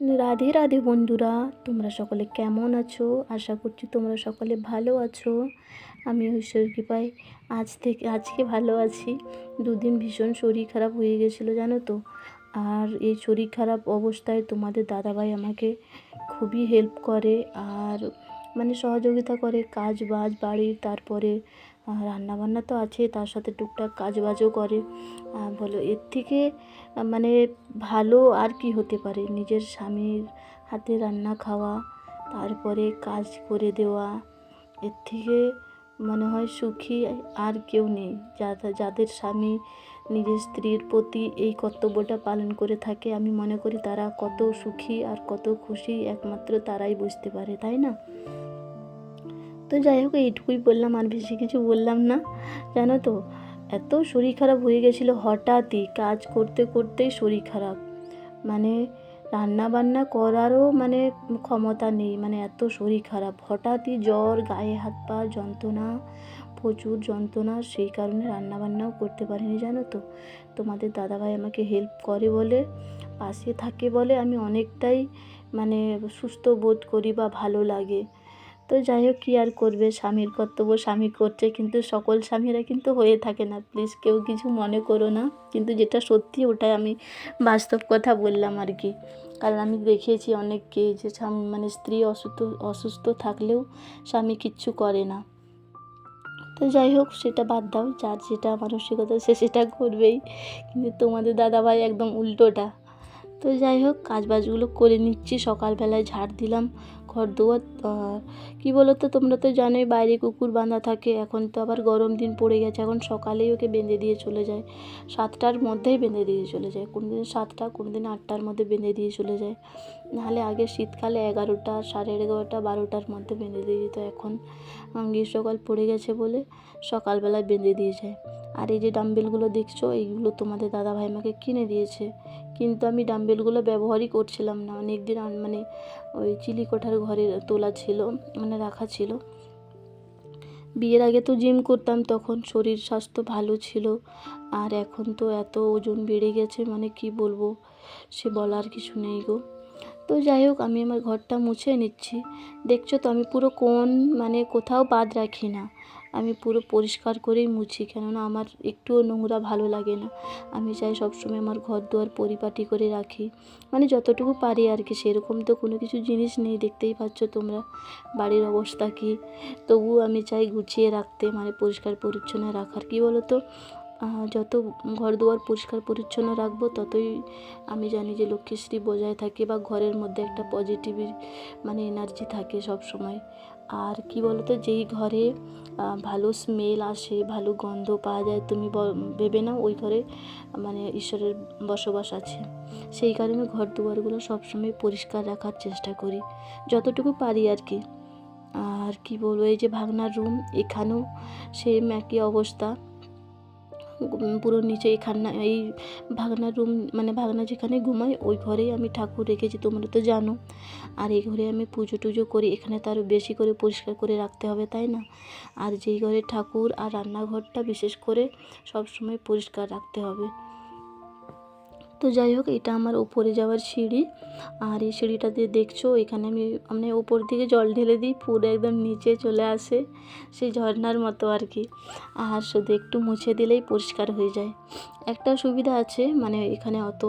রাধে রাধে বন্ধুরা, তোমরা সকলে কেমন আছো? আশা করছি তোমরা সকলে ভালো আছো। আমি ঈশ্বরের কৃপায় আজকে ভালো আছি। দুদিন ভীষণ শরীর খারাপ হয়ে গেছিলো জানো তো। আর এই শরীর খারাপ অবস্থায় তোমাদের দাদাভাই আমাকে খুবই হেল্প করে, আর সহযোগিতা করে কাজ বাজ বাড়ির, তারপরে রান্নাবান্না তো আছে, তার সাথে টুকটাক কাজ বাজও করে। বলো এর থেকে মানে ভালো আর কি হতে পারে? নিজের স্বামীর হাতে রান্না খাওয়া, তারপরে কাজ করে দেওয়া, এর থেকে মনে হয় সুখী আর কেউ নেই। যাদের স্বামী নিজের স্ত্রীর প্রতি এই কর্তব্যটা পালন করে থাকে, আমি মনে করি তারা কত সুখী আর কত খুশি একমাত্র তারাই বুঝতে পারে, তাই না? তো যাই হোক, এইটুকুই বললাম, আর বেশি কিছু বললাম না। জানো তো, এত শরীর খারাপ হয়ে গেছিলো হঠাৎই, কাজ করতে করতেই শরীর খারাপ। রান্না বান্না করারও ক্ষমতা নেই, এত শরীর খারাপ। হঠাৎই জ্বর, গায়ে হাত পা যন্ত্রণা, প্রচুর যন্ত্রণা। সেই কারণে রান্না বান্নাও করতে পারিনি জানো তো। তোমাদের দাদাভাই আমাকে হেল্প করে বলে, পাশে থাকে বলে আমি অনেকটাই সুস্থ বোধ করি বা ভালো লাগে। তো যাই হোক, কী আর করবে, স্বামীর কর্তব্য স্বামী করছে, কিন্তু সকল স্বামীরা কিন্তু হয়ে থাকে না। প্লিজ কেউ কিছু মনে করো না, কিন্তু যেটা সত্যি ওটাই আমি বাস্তব কথা বললাম আর কি। কারণ আমি দেখেছি অনেককে যে স্ত্রী অসুস্থ থাকলেও স্বামী কিচ্ছু করে না। তো যাই হোক, সেটা বাদ দাও, যার যেটা মানসিকতা সে সেটা করবেই, কিন্তু তোমাদের দাদাভাই একদম উল্টোটা। তো যাই হোক, কাজবাজগুলো করে নিচ্ছি। সকালবেলায় ঝাড় দিলাম ঘর দুয়ার। কী বলো তো, তোমরা তো জানোই বাইরে কুকুর বাঁধা থাকে। এখন তো আবার গরম দিন পড়ে গেছে, এখন সকালেই ওকে বেঁধে দিয়ে চলে যায়। 7টার মধ্যেই বেঁধে দিয়ে চলে যায়, কোনো দিন 7টা, কোনো দিন 8টার মধ্যে বেঁধে দিয়ে চলে যায়। নাহলে আগে শীতকালে 11টা, 11:30, 12টার মধ্যে বেঁধে দিয়ে যেত। এখন গ্রীষ্মকাল পড়ে গেছে বলে সকালবেলায় বেঁধে দিয়ে যায়। আর এই যে ডাম্বেলগুলো দেখছো, এইগুলো তোমাদের দাদাভাই আমাকে কিনে দিয়েছে, কিন্তু আমি ডাম্বেলগুলো ব্যবহারই করছিলাম না অনেক দিন। ওই চিলেকোঠার ঘরে তোলা ছিল, রাখা ছিল। বিয়ের আগে তো জিম করতাম, তখন শরীর স্বাস্থ্য ভালো ছিল। আর এখন তো এত ওজন বেড়ে গেছে, কি বলবো, সে বলার কিছু নেই গো। তো যাই হোক, আমি আমার ঘরটা মুছে নিচ্ছি। দেখছো তো, আমি পুরো কোথাও বাদ রাখি না, আমি পুরো পরিষ্কার করেই মুছি, কেননা আমার একটুও নোংরা ভালো লাগে না। আমি চাই সবসময় আমার ঘর দুয়ার পরিপাটি করে রাখি, যতটুকু পারি আর কি। সেরকম তো কোনো কিছু জিনিস নেই, দেখতেই পাচ্ছ তোমরা বাড়ির অবস্থা কী। তবুও আমি চাই গুছিয়ে রাখতে, পরিষ্কার পরিচ্ছন্ন রাখার। কী বলো তো, যত ঘর দুয়ার পরিষ্কার পরিচ্ছন্ন রাখবো, ততই আমি জানি যে লক্ষ্মীশ্রী বজায় থাকে, বা ঘরের মধ্যে একটা পজিটিভ এনার্জি থাকে সব সময়। আর কি বলো তো, যেই ঘরে ভালো স্মেল আসে, ভালো গন্ধ পাওয়া যায়, তুমি ভেবে নাও ওই ঘরে ঈশ্বরের বসবাস আছে। সেই কারণে ঘর দুয়ারগুলো সবসময় পরিষ্কার রাখার চেষ্টা করি, যতটুকু পারি আর কি। আর কি বলবো, এই যে ভাগনার রুম, এখানেও সেম একই অবস্থা। পুরো নিচে এই ভাগনার রুম, ভাগনা যেখানে ঘুমায় ওই ঘরেই আমি ঠাকুর রেখেছি, তোমরা তো জানো। আর এই ঘরে আমি পুজো টুজো করি, এখানে তো আরও বেশি করে পরিষ্কার করে রাখতে হবে, তাই না? আর যেই ঘরে ঠাকুর আর রান্নাঘরটা বিশেষ করে সব সময় পরিষ্কার রাখতে হবে। তো যাই হোক, এটা আমার ওপরে যাওয়ার সিঁড়ি। আর এই সিঁড়িটা দিয়ে দেখছো, এখানে আমি ওপর দিকে জল ঢেলে দিই, পুরো একদম নিচে চলে আসে, সেই ঝর্নার মতো আর কি। আর শুধু একটু মুছে দিলেই পরিষ্কার হয়ে যায়। একটা সুবিধা আছে, এখানে অত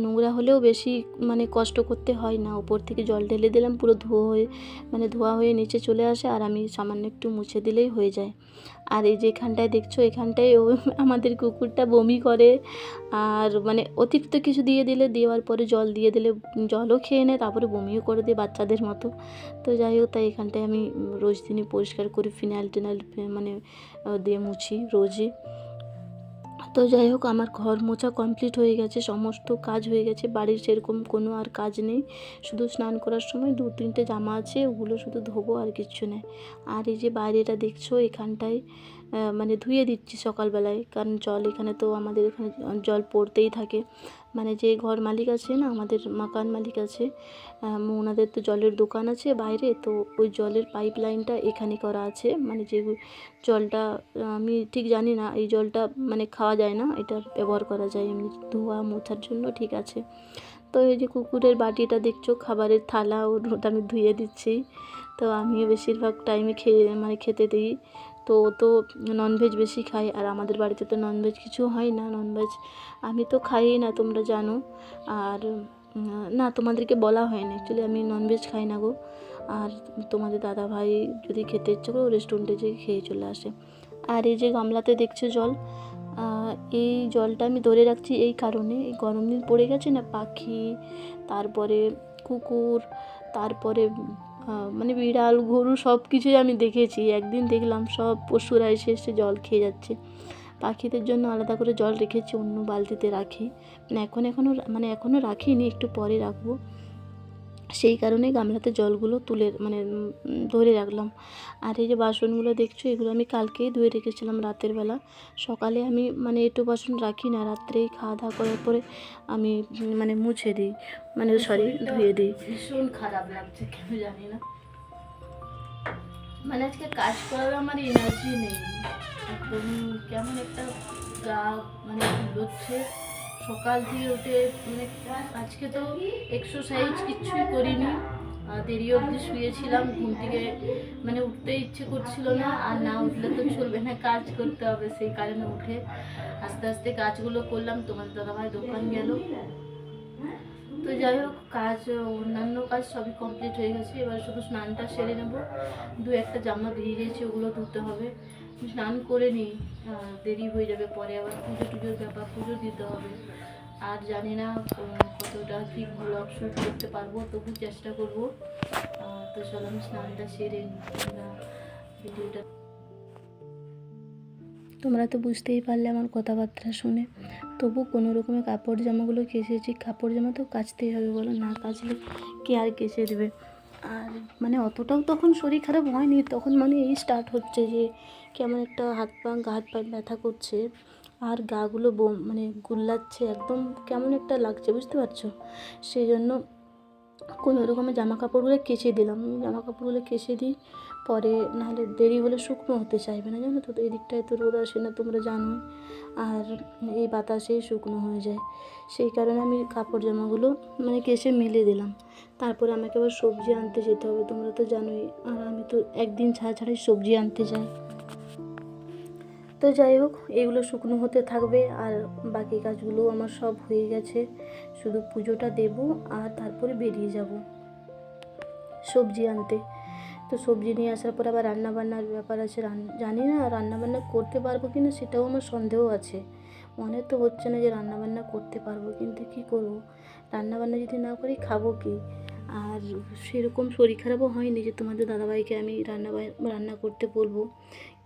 নোংরা হলেও বেশি কষ্ট করতে হয় না। ওপর থেকে জল ঢেলে দিলাম, পুরো ধোয়া হয়ে নিচে চলে আসে, আর আমি সামান্য একটু মুছে দিলেই হয়ে যায়। আর এই যে এখানটায় দেখছো, এখানটায় আমাদের কুকুরটা বমি করে। আর অতিরিক্ত কিছু দেওয়ার পরে জল দিয়ে দিলে জলও খেয়ে নেয়, তারপরে বমিও করে দেয় বাচ্চাদের মতো। তো যাই হোক, তাই এখানটায় আমি রোজ দিনই পরিষ্কার করি, ফিনাইল টিনাইল দিয়ে মুছি রোজই। তো যাই হোক, আমার ঘর মোছা কমপ্লিট হয়ে গেছে, সমস্ত কাজ হয়ে গেছে। বাড়ির সেরকম কোনো আর কাজ নেই, শুধু স্নান করার সময় 2-3টে জামা আছে, ওগুলো শুধু ধোবো, আর কিচ্ছু নেই। আর এই যে বাইরেটা দেখছো, এখানটায় ধুয়ে দিচ্ছি সকালবেলায়, কারণ জল এখানে তো আমাদের এখানে জল পড়তেই থাকে। যে ঘর মালিক আছে না, আমাদের মাকান মালিক আছে, ওনাদের তো জলের দোকান আছে বাইরে, তো ওই জলের পাইপ লাইনটা এখানে করা আছে। যে জলটা আমি ঠিক জানি না, এই জলটা খাওয়া যায় না, এটা ব্যবহার করা যায় এমনি ধোয়া মোছার জন্য, ঠিক আছে। তো এই যে কুকুরের বাটিটা দেখছো, খাবারের থালা, ওটা আমি ধুয়ে দিচ্ছি। তো আমিও বেশিরভাগ টাইমে খেতে দিই। তো ও তো ননভেজ বেশি খায়, আর আমাদের বাড়িতে তো ননভেজ কিছু হয় না। ননভেজ আমি তো খাইই না, তোমরা জানো। আর না, তোমাদেরকে বলা হয়নি, অ্যাকচুয়ালি আমি ননভেজ খাই না গো। আর তোমাদের দাদাভাই যদি খেতে ইচ্ছে করে রেস্টুরেন্টে যেয়ে খেয়ে চলে আসে। আর এই যে গামলাতে দেখছো জল, এই জলটা আমি ধরে রাখছি এই কারণে, এই গরম দিন পড়ে গেছে না, পাখি, তারপরে কুকুর, তারপরে মানে বিড়াল, গরু, সব কিছুই আমি দেখেছি। একদিন দেখলাম সব পশুরা এসে এসে জল খেয়ে যাচ্ছে। পাখিদের জন্য আলাদা করে জল রেখেছি, অন্য বালতিতে রাখি। এখনও রাখিনি, একটু পরে রাখবো। সেই কারণে গামলাতে জলগুলো ধরে রাখলাম। আর এই যে বাসনগুলো দেখছো, এগুলো আমি কালকেই ধুয়ে রেখেছিলাম রাতের বেলা। সকালে আমি এঁটো বাসন রাখি না, রাত্রেই খাওয়া দাওয়া করার পরে আমি মুছে দিই, ধুয়ে দিই। ভীষণ খারাপ লাগছে, কেন জানি না, আজকে কাজ করার আমার এনার্জি নেই একদম। কেমন একটা গা হচ্ছে। সকাল থেকে উঠে আজকে তো এক্সারসাইজ কিচ্ছুই করিনি, দেরি অবধি শুয়েছিলাম। ঘুম থেকে উঠতে ইচ্ছে করছিল না, আর না উঠলে তো চলবে না, কাজ করতে হবে। সেই কারণে উঠে আস্তে আস্তে কাজগুলো করলাম। তোমাদের দাদাভাই দোকান গেল। তো যাই হোক, অন্যান্য কাজ সবই কমপ্লিট হয়ে গেছে। এবার শুধু স্নানটা সেরে নেবো। দু একটা জামা ভিজেছে, ওগুলো ধুতে হবে। স্নান করে নিই, দেরি হয়ে যাবে পরে, আবার পুজোর ব্যাপার, পুজো দিতে হবে। আর জানি না কতটা কি ব্লগ শ্যুট করতে পারবো, তবু চেষ্টা করবো। তো চলো আমি স্নানটা সেরে ভিডিওটা। তোমরা তো বুঝতেই পারলে আমার কথাবার্তা শুনে। তবু কোনো রকমে কাপড় জামাগুলো কেচেছি। কাপড় জামা তো কাচতেই হবে, বলো, না কাচলে কে আর কেচে দেবে। আর অতটাও তখন শরীর খারাপ হয়নি, তখন এই স্টার্ট হচ্ছে যে কেমন একটা গা হাত পা ব্যথা করছে, আর গাগুলো গুল্লাচ্ছে, একদম কেমন একটা লাগছে, বুঝতে পারছো। সেই জন্য কোনো রকমের জামা কাপড়গুলো কেচে দিলাম। জামা কাপড়গুলো কেচে দিই, পরে নাহলে দেরি হলে শুকনো হতে চাইবে না, জানো তো। এই দিকটায় তো রোদ আসে না, তোমরা জানোই, আর এই বাতাসেই শুকনো হয়ে যায়। সেই কারণে আমি কাপড় জামাগুলো কেচে মেলে দিলাম। তারপরে আমাকে আবার সবজি আনতে যেতে হবে, তোমরা তো জানোই। আর আমি তো একদিন ছাড়াই সবজি আনতে যাই। তো যাই হোক, এগুলো শুকনো হতে থাকবে, আর বাকি কাজগুলো আমার সব হয়ে গেছে। শুধু পুজোটা দেব, আর তারপরে বেরিয়ে যাব সবজি আনতে। তো সবজি নিয়ে আসার পর আবার রান্নাবান্নার ব্যাপার আছে। জানি না রান্নাবান্না করতে পারবো কি না, সেটাও আমার সন্দেহ আছে। মনে তো হচ্ছে না যে রান্নাবান্না করতে পারবো, কিন্তু কি করব, রান্নাবান্না যদি না করি খাবো কি। আর সেরকম শরীর খারাপও হয়নি যে তোমাদের দাদাভাইকে আমি রান্না করতে বলবো।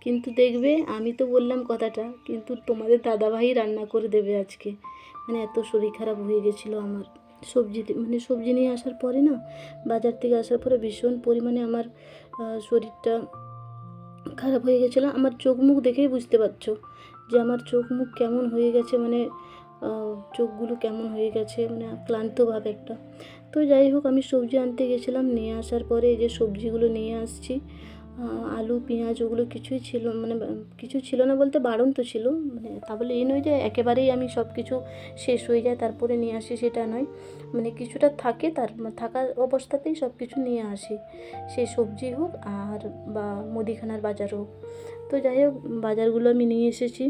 কিন্তু দেখবে, আমি তো বললাম কথাটা, কিন্তু তোমাদের দাদাভাই রান্না করে দেবে আজকে। এত শরীর খারাপ হয়ে গেছিলো আমার। সবজি নিয়ে আসার পরে না, বাজার থেকে আসার পরে ভীষণ পরিমাণে আমার শরীরটা খারাপ হয়ে গেছিলো। আমার চোখ মুখ দেখেই বুঝতে পারছো যে আমার চোখ মুখ কেমন হয়ে গেছে, চোখগুলো কেমন হয়ে গেছে, ক্লান্ত ভাব একটা। তো যাই হোক, আমি সবজি আনতে গেছিলাম, নিয়ে আসার পরে এই যে সবজিগুলো নিয়ে আসছি। আলু, পেঁয়াজ, ওগুলো কিছুই ছিল কিছু ছিল না, বলতে বারণ তো ছিল। তা বলে এই নয় যে একেবারেই আমি সব কিছু শেষ হয়ে যায় তারপরে নিয়ে আসি, সেটা নয়। কিছুটা থাকে, থাকা অবস্থাতেই সব কিছু নিয়ে আসি, সে সবজি হোক আর বা মুদিখানার বাজার হোক। তো যাই হোক, বাজারগুলো আমি নিয়ে এসেছি।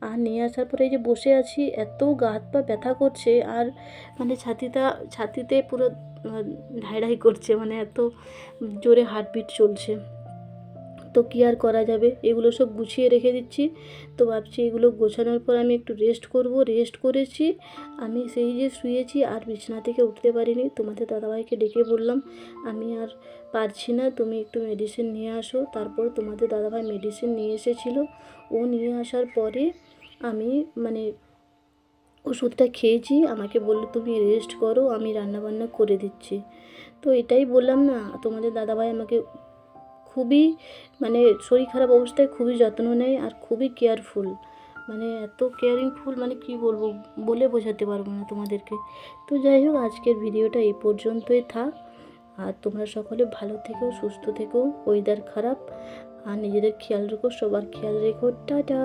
আর নিয়ে আসার পরে এই যে বসে আছি, এত গা হাত পা ব্যথা করছে, আর ছাতিতে পুরো ঢাই করছে, এত জোরে হার্টবিট চলছে। তো কী আর করা যাবে, এগুলো সব গুছিয়ে রেখে দিচ্ছি। তো ভাবছি এগুলো গোছানোর পর আমি একটু রেস্ট করব। রেস্ট করেছি আমি, সেই যে শুয়েছি, আর বিছানা থেকে উঠতে পারিনি। তোমাদের দাদাভাইকে ডেকে বললাম আমি আর পারছি না, তুমি একটু মেডিসিন নিয়ে আসো। তারপর তোমাদের দাদাভাই মেডিসিন নিয়ে এসেছিলো। ও নিয়ে আসার পরে আমি ওষুধটা খেয়েছি। আমাকে বললো তুমি রেস্ট করো, আমি রান্নাবান্না করে দিচ্ছি। তো এটাই বললাম না, তোমাদের দাদাভাই আমাকে খুবই শরীর খারাপ অবস্থায় খুবই যত্ন নেয়, আর খুবই কেয়ারফুল, এত কেয়ারিংফুল, কি বলবো, বলে বোঝাতে পারবো না তোমাদেরকে। তো যাই হোক, আজকের ভিডিওটা এই পর্যন্তই থাক। আর তোমরা সকলে ভালো থেকো, সুস্থ থেকো। ওয়েদার খারাপ, আর নিজেদের খেয়াল রেখো, সবার খেয়াল রেখো। টাটা।